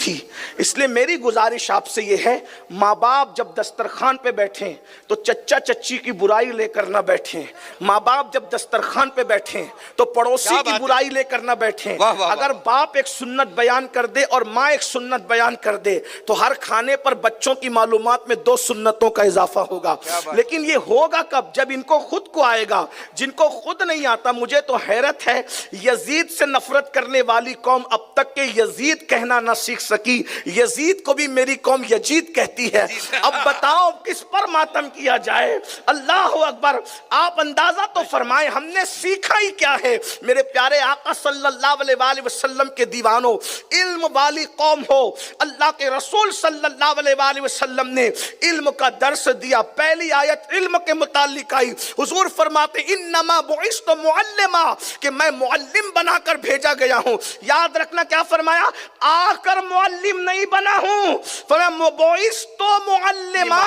تھی. اس لیے میری گزارش آپ سے یہ ہے، ماں باپ جب دسترخوان پہ بیٹھیں تو چچا چچی کی برائی لے کر نہ بیٹھیں. ماں باپ جب دسترخوان پہ بیٹھیں تو پڑوسی کی برائی لے کر نہ بیٹھیں. اگر باپ ایک سنت بیان کر دے اور ماں ایک سنت بیان کر دے تو ہر کھانے پر بچوں کی معلومات میں 2 سنتوں کا اضافہ ہوگا. لیکن یہ ہوگا کب؟ جب ان کو خود کو آئے گا. جن کو خود نہیں آتا، مجھے تو حیرت ہے، یزید سے نفرت کرنے والی قوم اب تک کہ یزید کہنا نہ سیکھ سکی. یزید کو بھی میری قوم یزید کہتی ہے. اب بتاؤ کس پر ماتم کیا جائے؟ اللہ اکبر. آپ اندازہ تو فرمائیں ہم نے سیکھا ہی کیا ہے؟ میرے پیارے آقا صلی اللہ علیہ وآلہ وسلم کے دیوانوں، علم والی قوم ہو. اللہ کے رسول صلی اللہ علیہ وآلہ وسلم نے علم کا درس دیا. پہلی آیت علم کے متعلق آئی. حضور فرماتے انما بعثت معلما، کہ میں معلم بنا کر بھیجا گیا ہوں. یاد رکھنا کیا فرمایا؟ آ کر معلم نہیں بنا ہوں. فرمایا بعثت معلما،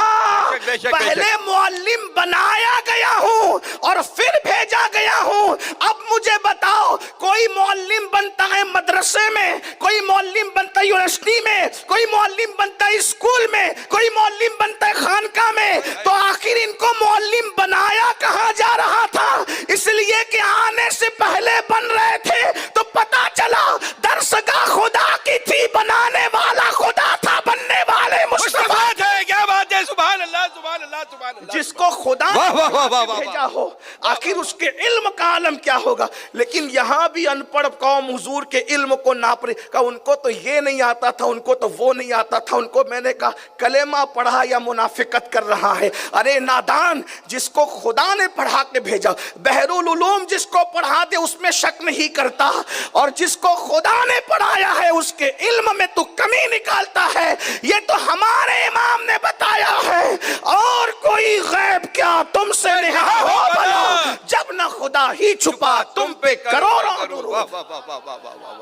پہلے معلم بنایا گیا ہوں اور پھر بھیجا گیا ہوں. اب مجھے بتاؤ، کوئی معلم بنتا ہے مدرسے میں، کوئی معلم بنتا ہے یونیورسٹی میں، کوئی معلم بنتا ہے اسکول میں، کوئی معلم بنتا ہے خانقاہ میں، تو آخر ان کو معلم بنایا کہاں جا رہا تھا؟ اس لیے کہ آنے سے پہلے بن رہے تھے تو پتا چلا درسگاہ خدا کی تھی، بنانے والا خدا تھا، بننے والے مصطفیٰ تھے. کیا بات ہے! سبحان اللہ، سبحان اللہ، سبحان اللہ. جس کو خدا نے بھیجا ہو آخر اس کے علم کا عالم کیا ہوگا؟ لیکن یہاں بھی ان پڑھ قوم حضور کے علم کو ناپ رہی. کہا ان کو تو یہ نہیں آتا تھا، ان کو تو وہ نہیں آتا تھا. ان کو میں نے کہا کلمہ پڑھا یا منافقت کر رہا ہے؟ ارے نادان، جس کو خدا نے پڑھا کے بھیجا، بحر العلوم جس کو پڑھا دے اس میں شک نہیں کرتا، اور جس کو خدا نے پڑھایا ہے اس کے علم میں تو کمی نکالتا ہے. یہ تو ہمارے امام نے بتایا ہے، اور کوئی غیب کیا تم سے نہا ہو بھلا، جب نہ خدا ہی چھپا تم پہ کروڑوں درود.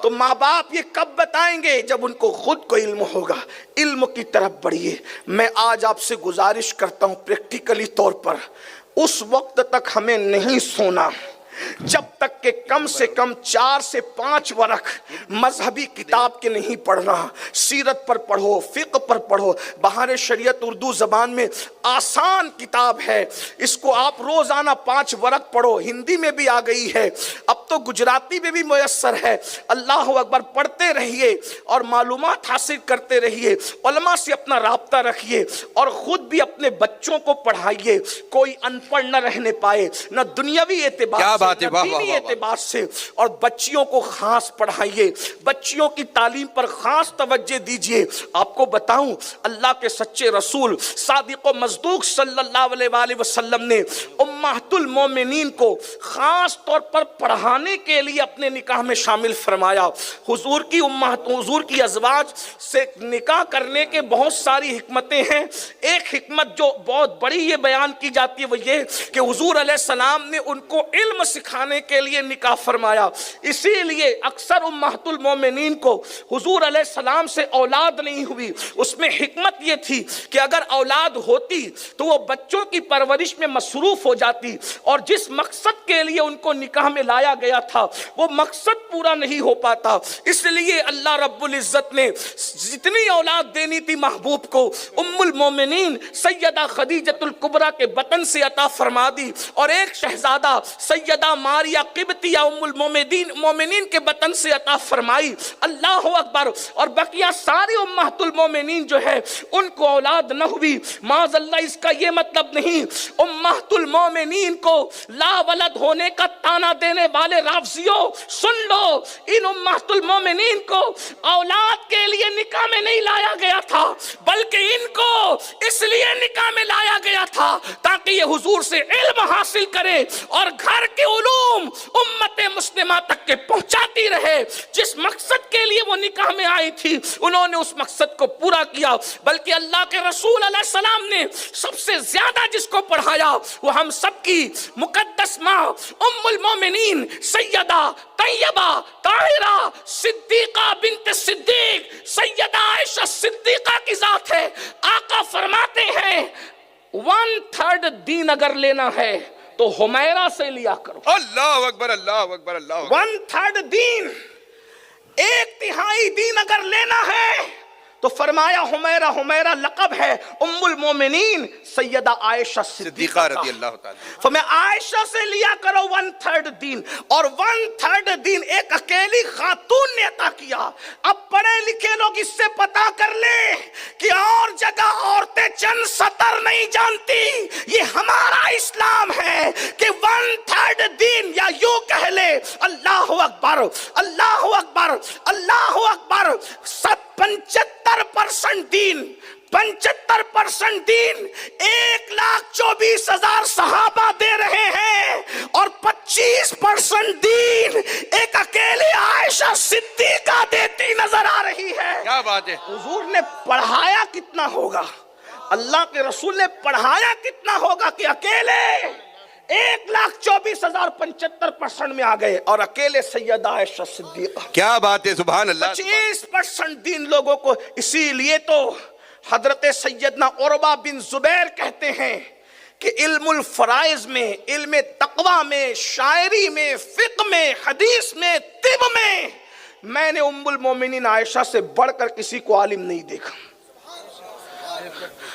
تو ماں باپ یہ کب بتائیں گے؟ جب ان کو خود کو علم ہوگا. علم کی طرف بڑھیے. میں آج آپ سے گزارش کرتا ہوں پریکٹیکلی طور پر، اس وقت تک ہمیں نہیں سونا جب تک کہ کم سے کم 4 سے 5 ورق مذہبی کتاب کے نہیں پڑھنا. سیرت پر پڑھو، فقہ پر پڑھو. بہار شریعت اردو زبان میں آسان کتاب ہے، اس کو آپ روزانہ 5 ورق پڑھو. ہندی میں بھی آ گئی ہے، اب تو گجراتی میں بھی میسر ہے. اللہ اکبر. پڑھتے رہیے اور معلومات حاصل کرتے رہیے. علماء سے اپنا رابطہ رکھیے اور خود بھی اپنے بچوں کو پڑھائیے. کوئی ان پڑھ نہ رہنے پائے، نہ دنیاوی اعتبار سے، نہ دینی اعتبار سے. اور بچیوں کو خاص پڑھائیے، بچیوں کی تعلیم پر خاص توجہ دیجئے. آپ کو بتاؤں، اللہ کے سچے رسول صادق و مصدوق صلی اللہ علیہ وآلہ وسلم نے امہات المومنین کو خاص طور پر پڑھانے کے لیے اپنے نکاح میں شامل فرمایا. حضور کی امہات، حضور کی ازواج سے نکاح کرنے کے بہت ساری حکمتیں ہیں. ایک حکمت جو بہت بڑی یہ بیان کی جاتی ہے وہ یہ کہ حضور علیہ السلام نے ان کو علم سکھانے کے لیے نکاح فرمایا. اسی لیے اکثر امہات المومنین کو حضور علیہ السلام سے اولاد نہیں ہوئی. اس میں حکمت یہ تھی کہ اگر اولاد ہوتی تو وہ بچوں کی پرورش میں مصروف ہو جاتی، اور جس مقصد کے لیے ان کو نکاح میں لایا گیا تھا وہ مقصد پورا نہیں ہو پاتا. اس لیے اللہ رب العزت نے جتنی اولاد دینی تھی محبوب کو ام المومنین سیدہ خدیجۃ الکبریٰ کے بطن سے عطا فرما دی، اور ایک شہزادہ سیدہ ماریہ قبطیہ ام المومنین کے بطن سے عطا فرمائی. اللہ اکبر. اور بقیہ ساری امہات المومنین جو ہے ان کو اولاد نہ ہوئی. معاذ اللہ، اس کا یہ مطلب نہیں امہات المومنین کو لا ولد ہونے کا تانا دینے والے رافضیوں سن لو، ان امہات المومنین کو اولاد کے لیے نکاح میں نہیں لایا گیا تھا، بلکہ ان کو اس لیے نکاح میں لایا گیا تھا تاکہ یہ حضور سے علم حاصل کرے اور گھر کے علوم امت مسلمہ تک کے پہنچاتی رہے. جس مقصد کے لیے وہ نکاح میں آئی تھی انہوں نے اس مقصد کو پورا کیا. بلکہ اللہ کے رسول علیہ السلام نے سب سے زیادہ جس کو پڑھایا وہ ہم سب کی مقدس ماں ام المومنین سیدہ طیبہ طاہرہ صدیقہ بنت صدیق سیدہ عائشہ صدیقہ کی ذات ہے. آقا فرماتے ہیں 1/3 دین اگر لینا ہے تو حمیرہ سے لیا کرو. اللہ اکبر، اللہ اکبر، اللہ اکبر. 1/3 دین، 1/3 دین اگر لینا ہے تو فرمایا حمیرہ، حمیرہ لقب ہے ام المومنین سیدہ عائشہ صدیقہ صدیقہ رضی اللہ تعالیٰ. فرمایا عائشہ سے لیا کرو 1/3 دین، اور 1/3 دین ایک اکیلی خاتون نے عطا کیا. اب پڑھے لکھے لوگ اس سے پتا کر لیں کہ اور جگہ عورتیں چند سطر نہیں جانتی، یہ ہمارا اسلام ہے کہ 1/3 دین، یا یوں کہہ لے اللہ اکبر اللہ اکبر اللہ اکبر، 75% دین، 75% دین 1,24,000 صحابہ دے رہے ہیں، اور 25% دین ایک اکیلی عائشہ صدیقہ دیتی نظر آ رہی ہے. کیا بات ہے. حضور نے پڑھایا کتنا ہوگا، اللہ کے رسول نے پڑھایا کتنا ہوگا کہ اکیلے 1,24,000 75% میں آ گئے، اور اکیلے سیدہ عائشہ صدیقہ. کیا بات ہے. سبحان اللہ. 25% دین لوگوں کو. اسی لیے تو حضرت سیدنا عروہ بن زبیر کہتے ہیں کہ علم الفرائض میں، علم تقوی میں، شاعری میں، فقہ میں، حدیث میں، طب میں نے ام المومنین عائشہ سے بڑھ کر کسی کو عالم نہیں دیکھا.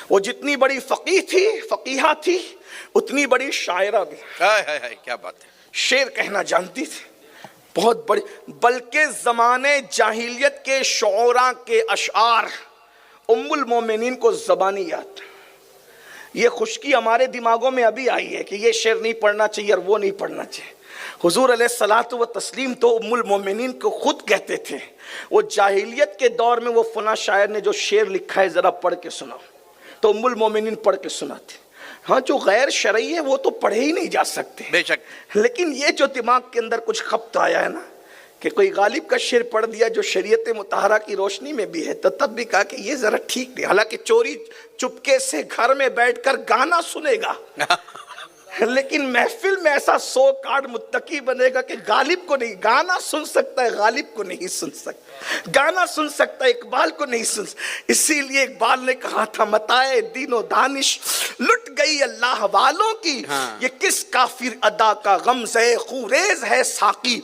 وہ جتنی بڑی فقیہ تھی، فقیہہ تھی، اتنی بڑی شاعرہ بھی. کیا بات ہے. شعر کہنا جانتی تھی، بہت بڑی. بلکہ زمانے جاہلیت کے شعراء کے اشعار ام المومنین کو زبانی یاد. یہ خشکی ہمارے دماغوں میں ابھی آئی ہے کہ یہ شعر نہیں پڑھنا چاہیے اور وہ نہیں پڑھنا چاہیے. حضور علیہ الصلاۃ والتسلیم تو ام المومنین کو خود کہتے تھے، وہ جاہلیت کے دور میں وہ فلاں شاعر نے جو شعر لکھا ہے ذرا پڑھ کے سناؤ، تو ام المومنین پڑھ کے سناتے. ہاں جو غیر شرعی ہے وہ تو پڑھے ہی نہیں جا سکتے، بے شک. لیکن یہ جو دماغ کے اندر کچھ خبط آیا ہے نا کہ کوئی غالب کا شعر پڑھ دیا جو شریعت مطہرہ کی روشنی میں بھی ہے، تو تب بھی کہا کہ یہ ذرا ٹھیک نہیں. حالانکہ چوری چپکے سے گھر میں بیٹھ کر گانا سنے گا، لیکن محفل میں ایسا 100 کارڈ متقی بنے گا کہ غالب کو نہیں. گانا سن سکتا ہے، غالب کو نہیں سن سکتا. گانا سن سکتا ہے، اقبال کو نہیں سن سکتا. اسی لیے اقبال نے کہا تھا متائے دین و دانش لٹ گئی اللہ والوں کی، یہ کس کافر ادا کا غمزہ خوریز ہے ساقی.